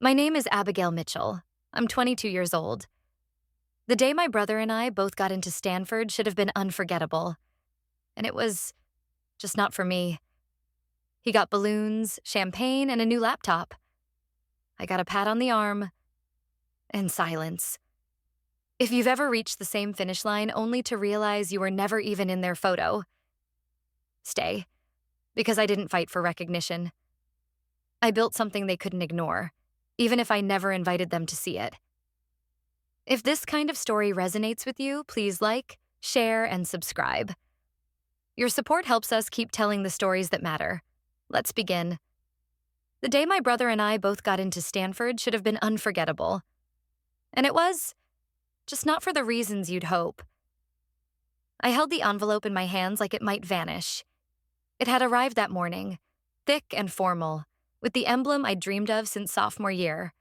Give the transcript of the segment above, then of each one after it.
My name is Abigail Mitchell. I'm 22 years old. The day my brother and I both got into Stanford should have been unforgettable. And it was just not for me. He got balloons, champagne, and a new laptop. I got a pat on the arm and silence. If you've ever reached the same finish line only to realize you were never even in their photo, stay, because I didn't fight for recognition. I built something they couldn't ignore, even if I never invited them to see it. If this kind of story resonates with you, please like, share, and subscribe. Your support helps us keep telling the stories that matter. Let's begin. The day my brother and I both got into Stanford should have been unforgettable. And it was, just not for the reasons you'd hope. I held the envelope in my hands like it might vanish. It had arrived that morning, thick and formal, with the emblem I'd dreamed of since sophomore year.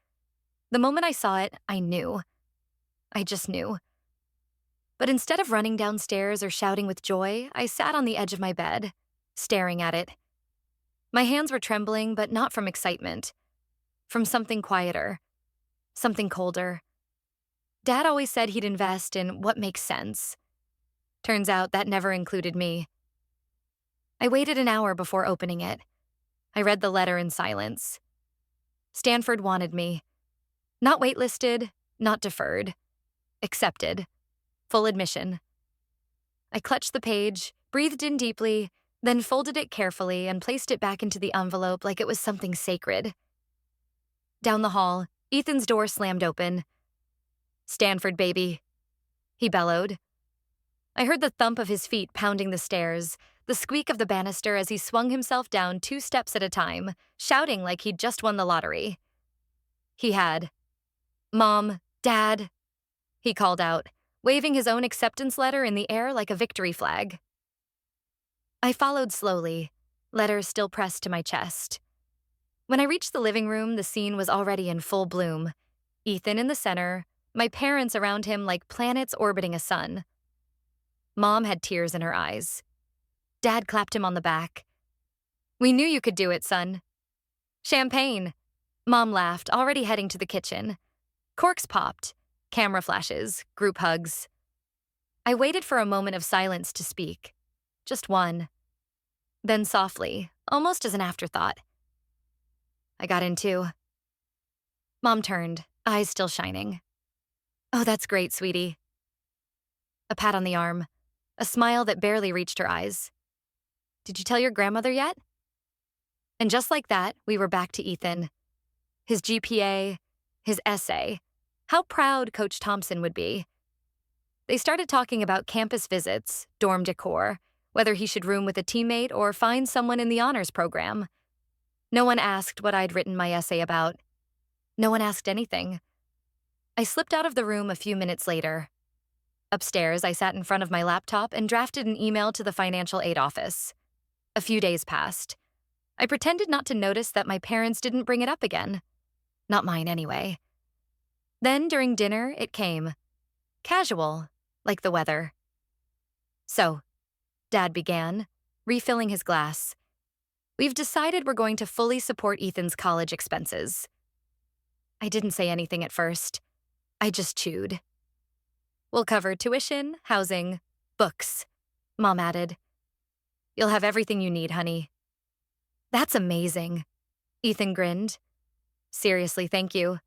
The moment I saw it, I knew. I just knew. But instead of running downstairs or shouting with joy, I sat on the edge of my bed, staring at it. My hands were trembling, but not from excitement. From something quieter. Something colder. Dad always said he'd invest in what makes sense. Turns out that never included me. I waited an hour before opening it. I read the letter in silence. Stanford wanted me. Not waitlisted, not deferred. Accepted. Full admission. I clutched the page, breathed in deeply, then folded it carefully and placed it back into the envelope like it was something sacred. Down the hall, Ethan's door slammed open. "Stanford, baby," he bellowed. I heard the thump of his feet pounding the stairs, the squeak of the banister as he swung himself down 2 steps at a time, shouting like he'd just won the lottery. He had. "Mom, Dad," he called out, waving his own acceptance letter in the air like a victory flag. I followed slowly, letter still pressed to my chest. When I reached the living room, the scene was already in full bloom. Ethan in the center, my parents around him like planets orbiting a sun. Mom had tears in her eyes. Dad clapped him on the back. "We knew you could do it, son." "Champagne," Mom laughed, already heading to the kitchen. Corks popped, camera flashes, group hugs. I waited for a moment of silence to speak. Just one. Then softly, almost as an afterthought, "I got in too." Mom turned, eyes still shining. "Oh, that's great, sweetie." A pat on the arm, a smile that barely reached her eyes. "Did you tell your grandmother yet?" And just like that, we were back to Ethan. His GPA, his essay. How proud Coach Thompson would be. They started talking about campus visits, dorm decor, whether he should room with a teammate or find someone in the honors program. No one asked what I'd written my essay about. No one asked anything. I slipped out of the room a few minutes later. Upstairs, I sat in front of my laptop and drafted an email to the financial aid office. A few days passed. I pretended not to notice that my parents didn't bring it up again. Not mine, anyway. Then, during dinner, it came. Casual, like the weather. "So," Dad began, refilling his glass, "we've decided we're going to fully support Ethan's college expenses." I didn't say anything at first. I just chewed. "We'll cover tuition, housing, books," Mom added. "You'll have everything you need, honey." "That's amazing," Ethan grinned. "Seriously, thank you."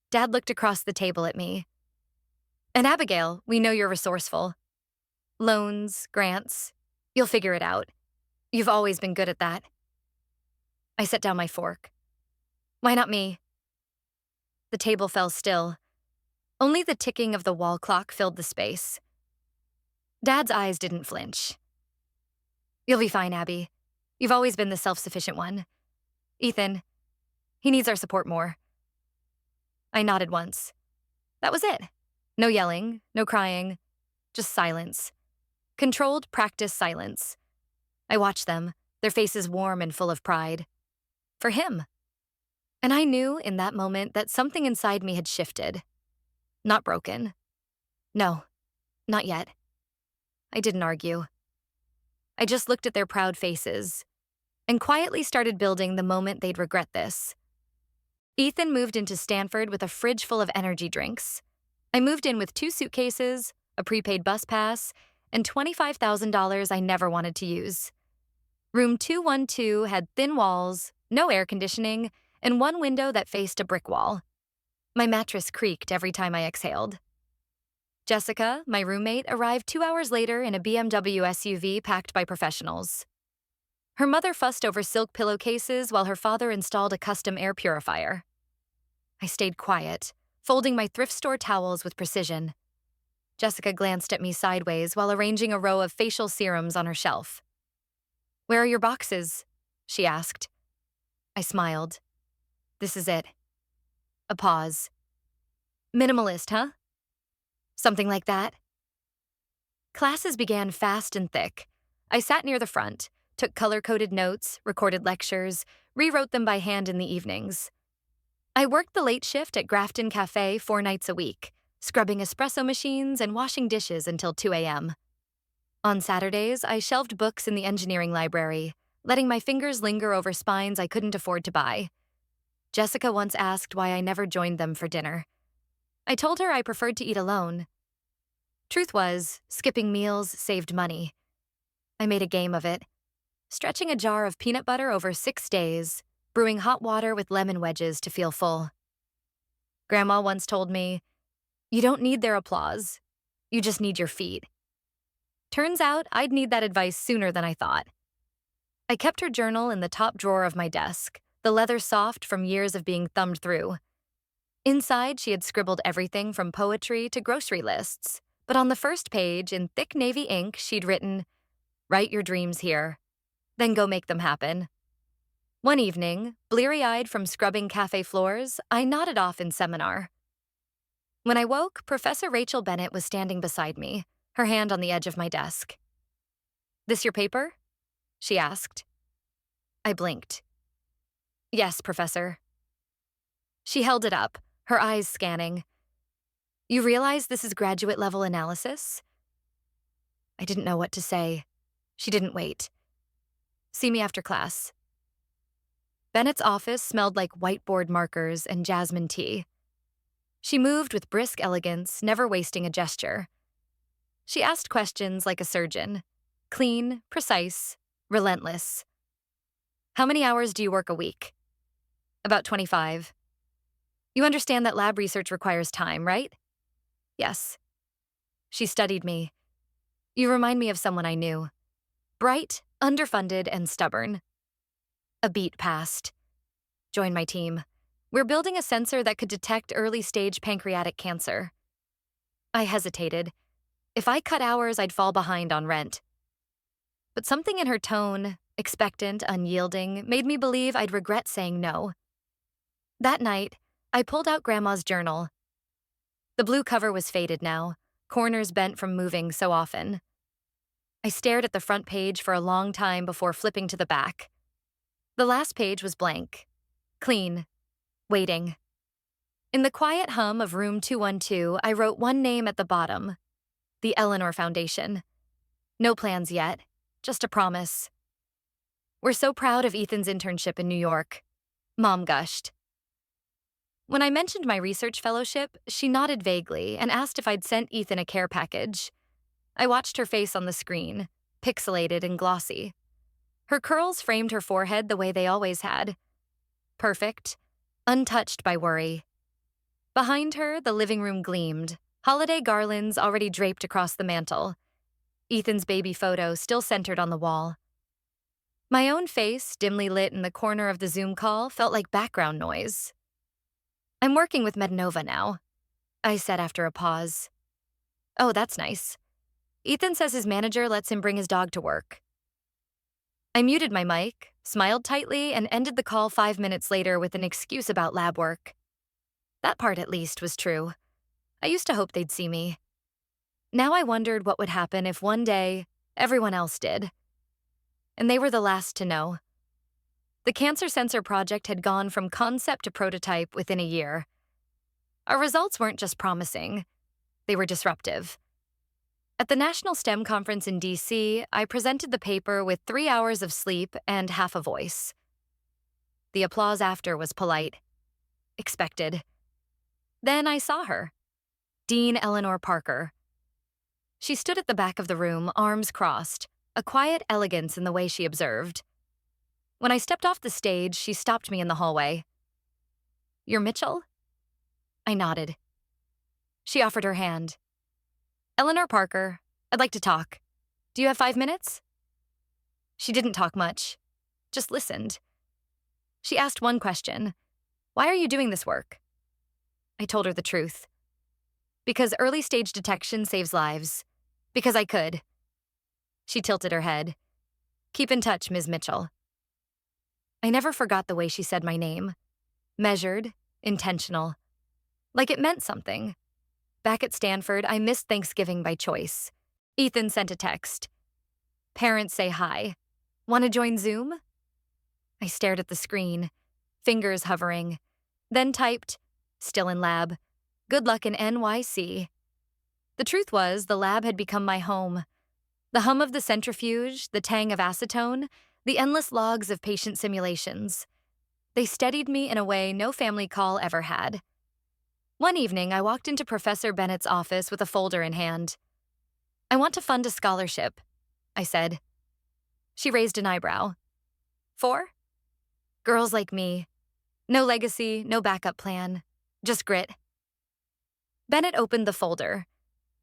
Dad looked across the table at me. "And Abigail, we know you're resourceful. Loans, grants, you'll figure it out. You've always been good at that." I set down my fork. "Why not me?" The table fell still. Only the ticking of the wall clock filled the space. Dad's eyes didn't flinch. "You'll be fine, Abby. You've always been the self-sufficient one. Ethan, he needs our support more." I nodded once. That was it. No yelling, no crying, just silence. Controlled, practiced silence. I watched them, their faces warm and full of pride. For him. And I knew in that moment that something inside me had shifted. Not broken. No, not yet. I didn't argue. I just looked at their proud faces and quietly started building the moment they'd regret this. Ethan moved into Stanford with a fridge full of energy drinks. I moved in with 2 suitcases, a prepaid bus pass, and $25,000 I never wanted to use. Room 212 had thin walls, no air conditioning, and one window that faced a brick wall. My mattress creaked every time I exhaled. Jessica, my roommate, arrived 2 hours later in a BMW SUV packed by professionals. Her mother fussed over silk pillowcases while her father installed a custom air purifier. I stayed quiet, folding my thrift store towels with precision. Jessica glanced at me sideways while arranging a row of facial serums on her shelf. "Where are your boxes?" she asked. I smiled. "This is it." A pause. "Minimalist, huh?" "Something like that." Classes began fast and thick. I sat near the front, took color-coded notes, recorded lectures, rewrote them by hand in the evenings. I worked the late shift at Grafton Cafe 4 nights a week, scrubbing espresso machines and washing dishes until 2 a.m. On Saturdays, I shelved books in the engineering library, letting my fingers linger over spines I couldn't afford to buy. Jessica once asked why I never joined them for dinner. I told her I preferred to eat alone. Truth was, skipping meals saved money. I made a game of it, stretching a jar of peanut butter over 6 days, brewing hot water with lemon wedges to feel full. Grandma once told me, "You don't need their applause. You just need your feet." Turns out I'd need that advice sooner than I thought. I kept her journal in the top drawer of my desk, the leather soft from years of being thumbed through. Inside, she had scribbled everything from poetry to grocery lists, but on the first page, in thick navy ink, she'd written, "Write your dreams here, then go make them happen." One evening, bleary-eyed from scrubbing cafe floors, I nodded off in seminar. When I woke, Professor Rachel Bennett was standing beside me, her hand on the edge of my desk. "This your paper?" she asked. I blinked. "Yes, Professor." She held it up, her eyes scanning. "You realize this is graduate-level analysis?" I didn't know what to say. She didn't wait. "See me after class." Bennett's office smelled like whiteboard markers and jasmine tea. She moved with brisk elegance, never wasting a gesture. She asked questions like a surgeon. Clean, precise, relentless. "How many hours do you work a week?" "About 25. "You understand that lab research requires time, right?" "Yes." She studied me. "You remind me of someone I knew. Bright, underfunded, and stubborn." A beat passed. "Join my team. We're building a sensor that could detect early-stage pancreatic cancer." I hesitated. If I cut hours, I'd fall behind on rent. But something in her tone, expectant, unyielding, made me believe I'd regret saying no. That night, I pulled out Grandma's journal. The blue cover was faded now, corners bent from moving so often. I stared at the front page for a long time before flipping to the back. The last page was blank. Clean. Waiting. In the quiet hum of room 212, I wrote one name at the bottom. The Eleanor Foundation. No plans yet, just a promise. "We're so proud of Ethan's internship in New York." Mom gushed. When I mentioned my research fellowship, she nodded vaguely and asked if I'd sent Ethan a care package. I watched her face on the screen, pixelated and glossy. Her curls framed her forehead the way they always had. Perfect, untouched by worry. Behind her, the living room gleamed, holiday garlands already draped across the mantel. Ethan's baby photo still centered on the wall. My own face, dimly lit in the corner of the Zoom call, felt like background noise. "I'm working with Medinova now," I said after a pause. "Oh, that's nice. Ethan says his manager lets him bring his dog to work." I muted my mic, smiled tightly, and ended the call 5 minutes later with an excuse about lab work. That part, at least, was true. I used to hope they'd see me. Now I wondered what would happen if one day everyone else did. And they were the last to know. The cancer sensor project had gone from concept to prototype within a year. Our results weren't just promising, they were disruptive. At the National STEM Conference in DC, I presented the paper with 3 hours of sleep and half a voice. The applause after was polite. expected. Then I saw her, Dean Eleanor Parker. She stood at the back of the room, arms crossed, a quiet elegance in the way she observed. When I stepped off the stage, she stopped me in the hallway. "You're Mitchell?" I nodded. She offered her hand. "Eleanor Parker, I'd like to talk. Do you have 5 minutes?" She didn't talk much, just listened. She asked one question. "Why are you doing this work?" I told her the truth. Because early stage detection saves lives. Because I could. She tilted her head. "Keep in touch, Ms. Mitchell." I never forgot the way she said my name. Measured, intentional. Like it meant something. Back at Stanford, I missed Thanksgiving by choice. Ethan sent a text. "Parents say hi. Want to join Zoom?" I stared at the screen, fingers hovering, then typed, still in lab, "Good luck in NYC." The truth was, the lab had become my home. The hum of the centrifuge, the tang of acetone, the endless logs of patient simulations. They steadied me in a way no family call ever had. One evening, I walked into Professor Bennett's office with a folder in hand. "I want to fund a scholarship," I said. She raised an eyebrow. "For?" "Girls like me. No legacy, no backup plan. Just grit." Bennett opened the folder.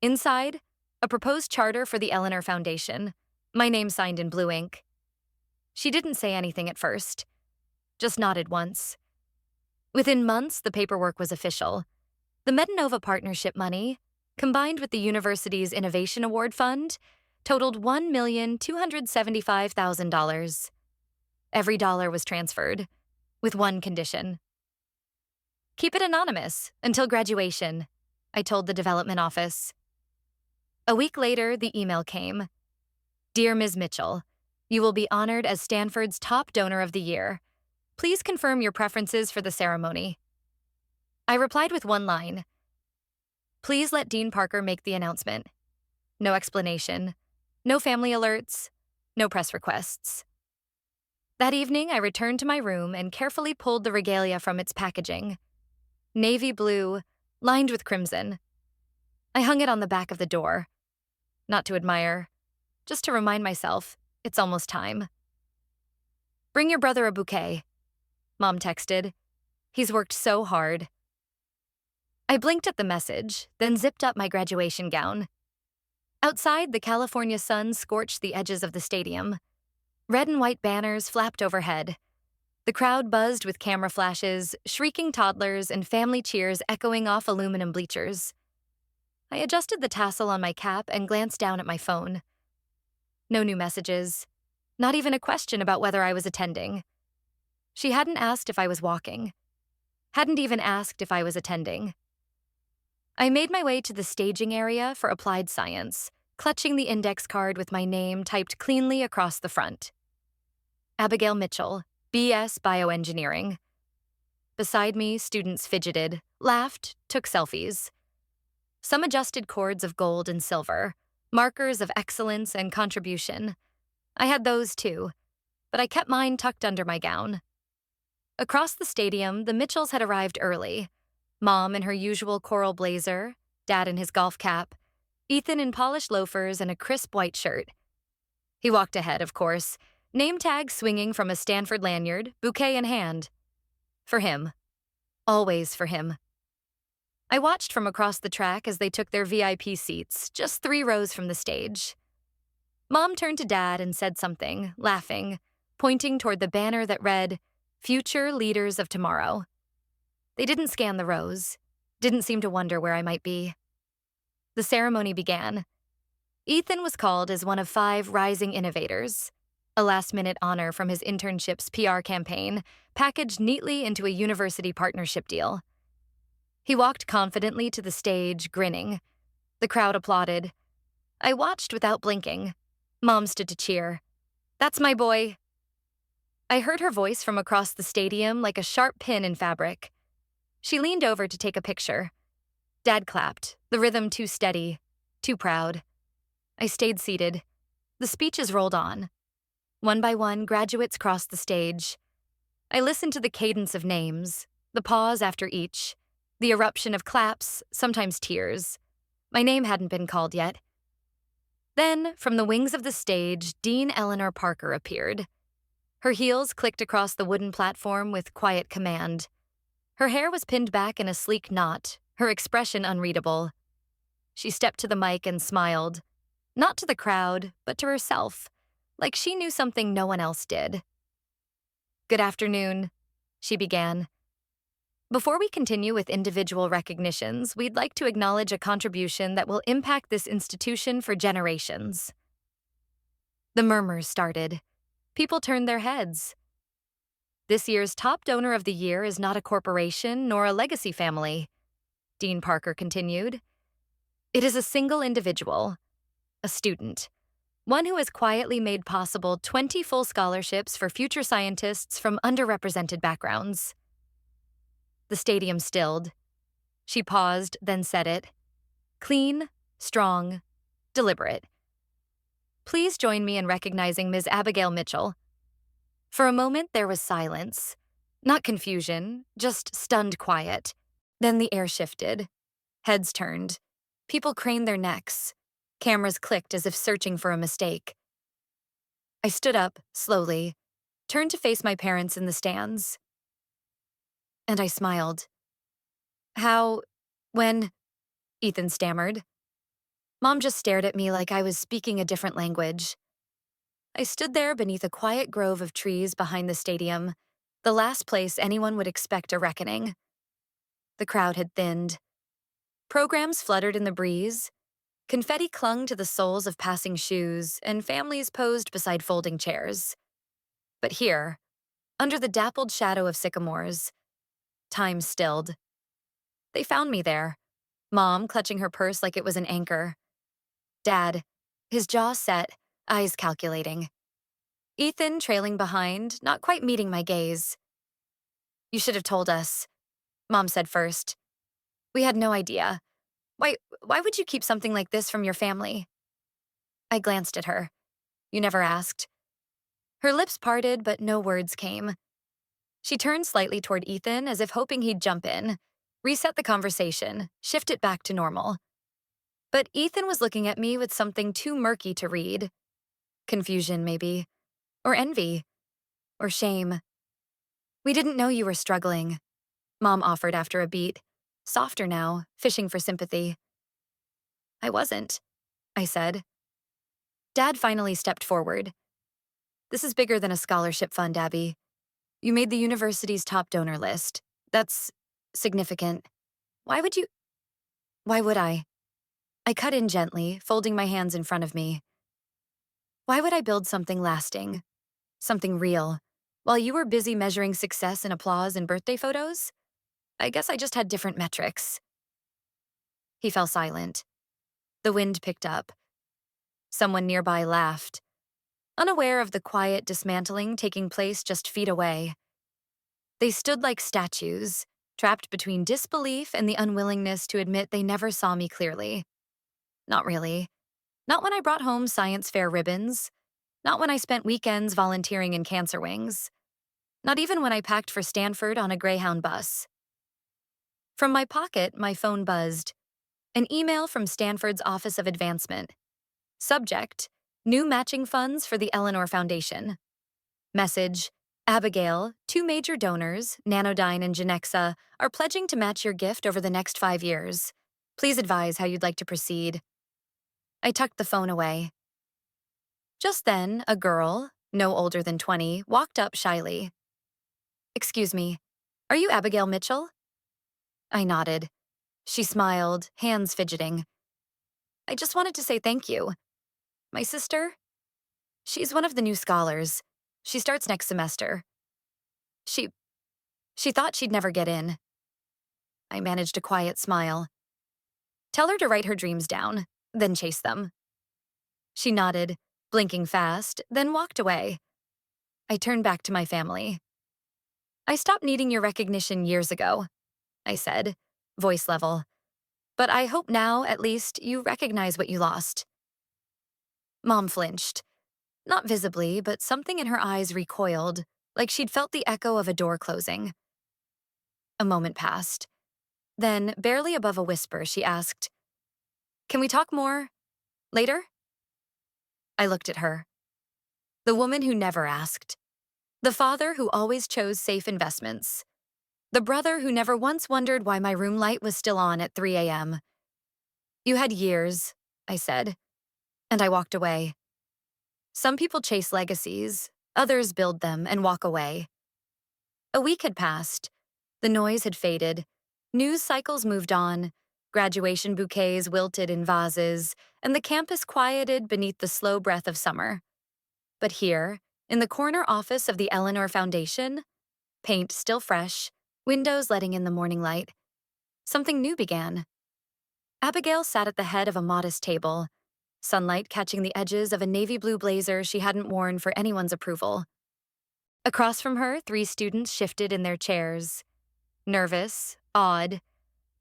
Inside, a proposed charter for the Eleanor Foundation, my name signed in blue ink. She didn't say anything at first, just nodded once. Within months, the paperwork was official. The Metanova partnership money, combined with the university's Innovation Award Fund, totaled $1,275,000. Every dollar was transferred, with one condition. "Keep it anonymous until graduation," I told the development office. A week later, the email came. "Dear Ms. Mitchell, you will be honored as Stanford's top donor of the year. Please confirm your preferences for the ceremony." I replied with one line. "Please let Dean Parker make the announcement." No explanation, no family alerts, no press requests. That evening, I returned to my room and carefully pulled the regalia from its packaging. Navy blue, lined with crimson. I hung it on the back of the door. Not to admire, just to remind myself, it's almost time. "Bring your brother a bouquet," Mom texted. "He's worked so hard." I blinked at the message, then zipped up my graduation gown. Outside, the California sun scorched the edges of the stadium. Red and white banners flapped overhead. The crowd buzzed with camera flashes, shrieking toddlers, and family cheers echoing off aluminum bleachers. I adjusted the tassel on my cap and glanced down at my phone. No new messages. Not even a question about whether I was attending. She hadn't asked if I was walking. Hadn't even asked if I was attending. I made my way to the staging area for applied science, clutching the index card with my name typed cleanly across the front. Abigail Mitchell, B.S. Bioengineering. Beside me, students fidgeted, laughed, took selfies. Some adjusted cords of gold and silver, markers of excellence and contribution. I had those too, but I kept mine tucked under my gown. Across the stadium, the Mitchells had arrived early. Mom in her usual coral blazer, Dad in his golf cap, Ethan in polished loafers and a crisp white shirt. He walked ahead, of course, name tag swinging from a Stanford lanyard, bouquet in hand. For him. Always for him. I watched from across the track as they took their VIP seats, just 3 rows from the stage. Mom turned to Dad and said something, laughing, pointing toward the banner that read, "Future Leaders of Tomorrow." They didn't scan the rows, didn't seem to wonder where I might be. The ceremony began. Ethan was called as one of 5 rising innovators, a last-minute honor from his internship's PR campaign, packaged neatly into a university partnership deal. He walked confidently to the stage, grinning. The crowd applauded. I watched without blinking. Mom stood to cheer. "That's my boy." I heard her voice from across the stadium like a sharp pin in fabric. She leaned over to take a picture. Dad clapped, the rhythm too steady, too proud. I stayed seated. The speeches rolled on. One by one, graduates crossed the stage. I listened to the cadence of names, The pause after each, the eruption of claps, sometimes tears. My name hadn't been called yet. Then, from the wings of the stage, Dean Eleanor Parker appeared. Her heels clicked across the wooden platform with quiet command. Her hair was pinned back in a sleek knot, her expression unreadable. She stepped to the mic and smiled, not to the crowd, but to herself, like she knew something no one else did. "Good afternoon," she began. "Before we continue with individual recognitions, we'd like to acknowledge a contribution that will impact this institution for generations." The murmurs started. People turned their heads. "This year's top donor of the year is not a corporation nor a legacy family," Dean Parker continued. "It is a single individual, a student, one who has quietly made possible 20 full scholarships for future scientists from underrepresented backgrounds." The stadium stilled. She paused, then said it. Clean, strong, deliberate. "Please join me in recognizing Ms. Abigail Mitchell." For a moment, there was silence. Not confusion, just stunned quiet. Then the air shifted. Heads turned. People craned their necks. Cameras clicked as if searching for a mistake. I stood up, slowly, turned to face my parents in the stands. And I smiled. When, Ethan stammered. Mom just stared at me like I was speaking a different language. I stood there beneath a quiet grove of trees behind the stadium, the last place anyone would expect a reckoning. The crowd had thinned. Programs fluttered in the breeze. Confetti clung to the soles of passing shoes, and families posed beside folding chairs. But here, under the dappled shadow of sycamores, time stilled. They found me there, Mom clutching her purse like it was an anchor. Dad, his jaw set, eyes calculating. Ethan trailing behind, not quite meeting my gaze. "You should have told us," Mom said first. "We had no idea. Why would you keep something like this from your family?" I glanced at her. "You never asked." Her lips parted, but no words came. She turned slightly toward Ethan as if hoping he'd jump in, reset the conversation, shift it back to normal. But Ethan was looking at me with something too murky to read. Confusion, maybe. Or envy. Or shame. "We didn't know you were struggling," Mom offered after a beat, softer now, fishing for sympathy. "I wasn't," I said. Dad finally stepped forward. "This is bigger than a scholarship fund, Abby. You made the university's top donor list. That's significant. Why would you—" "Why would I?" I cut in gently, folding my hands in front of me. "Why would I build something lasting? Something real? While you were busy measuring success in applause and birthday photos? I guess I just had different metrics." He fell silent. The wind picked up. Someone nearby laughed, unaware of the quiet dismantling taking place just feet away. They stood like statues, trapped between disbelief and the unwillingness to admit they never saw me clearly. Not really. Not when I brought home science fair ribbons. Not when I spent weekends volunteering in Cancer Wings. Not even when I packed for Stanford on a Greyhound bus. From my pocket, my phone buzzed. An email from Stanford's Office of Advancement. Subject: New matching funds for the Eleanor Foundation. Message: Abigail, 2 major donors, Nanodyne and Genexa, are pledging to match your gift over the next 5 years. Please advise how you'd like to proceed. I tucked the phone away. Just then, a girl, no older than 20, walked up shyly. "Excuse me, are you Abigail Mitchell?" I nodded. She smiled, hands fidgeting. "I just wanted to say thank you. My sister? She's one of the new scholars. She starts next semester. She thought she'd never get in." I managed a quiet smile. "Tell her to write her dreams down, then chase them." She nodded, blinking fast, then walked away. I turned back to my family. "I stopped needing your recognition years ago," I said, voice level. "But I hope now, at least, you recognize what you lost." Mom flinched. Not visibly, but something in her eyes recoiled, like she'd felt the echo of a door closing. A moment passed. Then, barely above a whisper, she asked, "Can we talk more later?" I looked at her. The woman who never asked. The father who always chose safe investments. The brother who never once wondered why my room light was still on at 3 a.m. "You had years," I said, and I walked away. Some people chase legacies, others build them and walk away. A week had passed. The noise had faded. News cycles moved on. Graduation bouquets wilted in vases, and the campus quieted beneath the slow breath of summer. But here, in the corner office of the Eleanor Foundation, paint still fresh, windows letting in the morning light, something new began. Abigail sat at the head of a modest table, sunlight catching the edges of a navy blue blazer she hadn't worn for anyone's approval. Across from her, 3 students shifted in their chairs. Nervous, awed,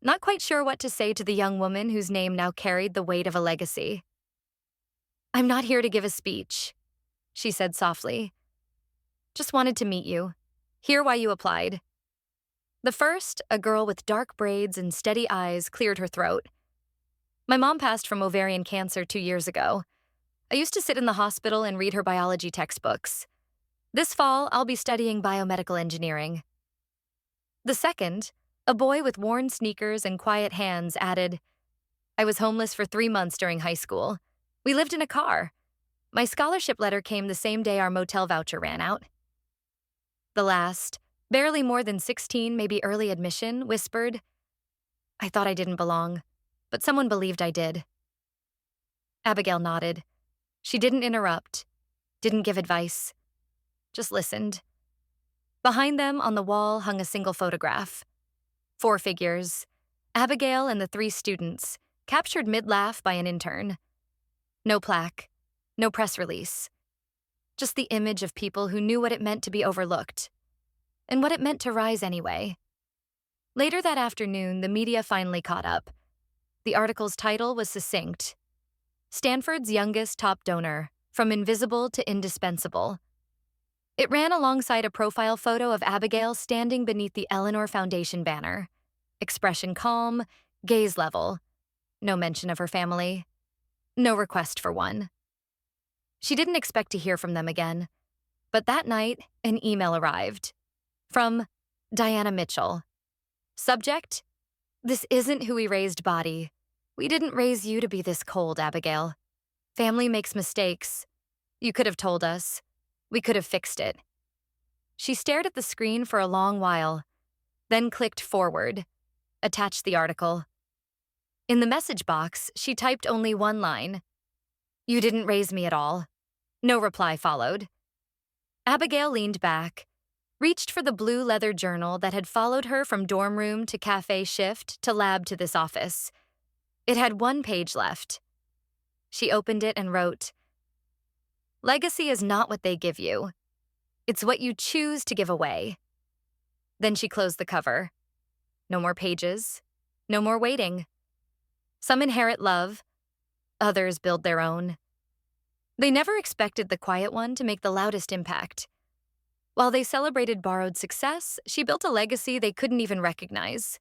not quite sure what to say to the young woman whose name now carried the weight of a legacy. "I'm not here to give a speech," she said softly. "Just wanted to meet you, hear why you applied." The first, a girl with dark braids and steady eyes, cleared her throat. "My mom passed from ovarian cancer 2 years ago. I used to sit in the hospital and read her biology textbooks. This fall, I'll be studying biomedical engineering." The second, a boy with worn sneakers and quiet hands, added, "I was homeless for 3 months during high school. We lived in a car. My scholarship letter came the same day our motel voucher ran out." The last, barely more than 16, maybe early admission, whispered, "I thought I didn't belong, but someone believed I did." Abigail nodded. She didn't interrupt, didn't give advice, just listened. Behind them on the wall hung a single photograph. 4 figures, Abigail and the 3 students, captured mid-laugh by an intern. No plaque, no press release. Just the image of people who knew what it meant to be overlooked, and what it meant to rise anyway. Later that afternoon, the media finally caught up. The article's title was succinct: "Stanford's youngest top donor, from invisible to indispensable." It ran alongside a profile photo of Abigail standing beneath the Eleanor Foundation banner. Expression calm, gaze level. No mention of her family. No request for one. She didn't expect to hear from them again. But that night, an email arrived. From Diana Mitchell. Subject: "This isn't who we raised, body. We didn't raise you to be this cold, Abigail. Family makes mistakes. You could have told us. We could have fixed it." She stared at the screen for a long while, then clicked forward, attached the article. In the message box, she typed only one line: "You didn't raise me at all." No reply followed. Abigail leaned back, reached for the blue leather journal that had followed her from dorm room to cafe shift to lab to this office. It had 1 page left. She opened it and wrote, "Legacy is not what they give you. It's what you choose to give away." Then she closed the cover. No more pages. No more waiting. Some inherit love. Others build their own. They never expected the quiet one to make the loudest impact. While they celebrated borrowed success, she built a legacy they couldn't even recognize.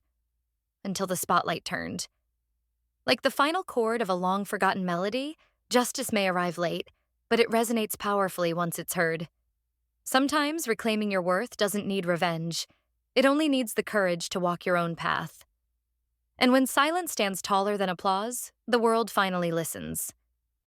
Until the spotlight turned. Like the final chord of a long-forgotten melody, justice may arrive late, but it resonates powerfully once it's heard. Sometimes reclaiming your worth doesn't need revenge. It only needs the courage to walk your own path. And when silence stands taller than applause, the world finally listens.